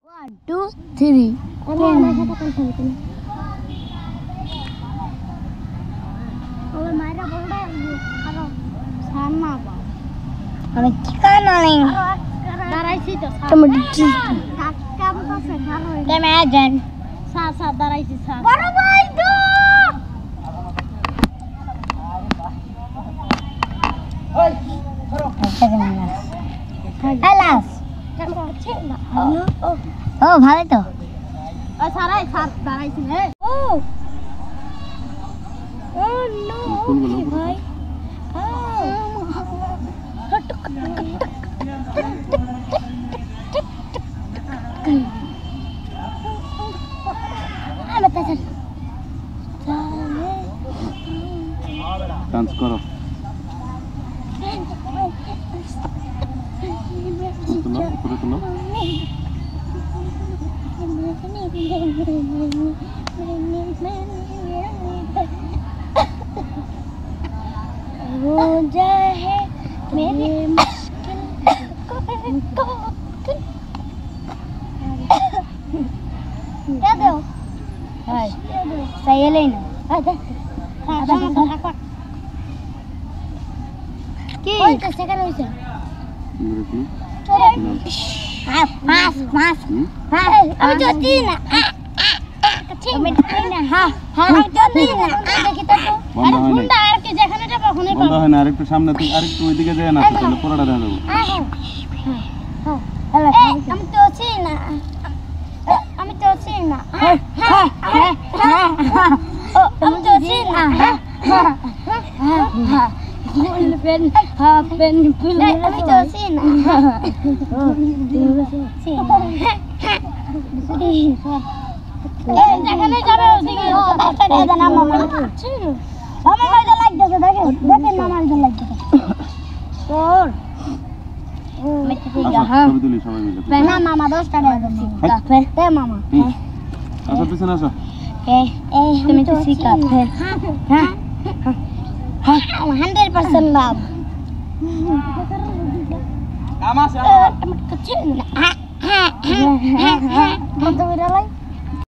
1, 2, 3. Oh, ভালো তো। সারাই সাত দাঁড়াইছি রে। ও নো ভাই। ডান্স করো। উপরে তুলো। रोजा है मेरे मुश्किल को क्या दो हाय सही है लेना आजा आजा की कोई कैसे कर रही है मास मास अब जो तीन আমি না হ্যাঁ হ্যাঁ যদি না দেখি তো আরে গুন্ডা আর কি যেখানে যাব ওখানেই পাবো বন্ধ হয় না আরেকটু সামনে তুই আরেকটু ওইদিকে যায় না তাহলে পুরোটা দেখা যাবে হ্যালো আমি তো চিনি না আমি তো চিনি না হ্যাঁ হ্যাঁ হ্যাঁ আমি তো চিনি না হ্যাঁ হ্যাঁ ফুল পেন হ্যাঁ পেন ফুল আমি তো চিনি না যেখানে যাবে ওদিকে ডাক্তার দেন না মামা মামা মাইদা লাগতেছে দেখেন দেখেন মামা মাইদা লাগতেছে তোর মেতে দিগা হ্যাঁ তুলি সবাই মিলে না মামা 10 টাকা দিছি কাফে দে মামা আসো পিছনে আসো তুমি তো শিখা হ্যাঁ হ্যাঁ হ্যাঁ 100% লাভ কামাস আমি কিছু না হ্যাঁ হ্যাঁ হ্যাঁ কত বিরালাই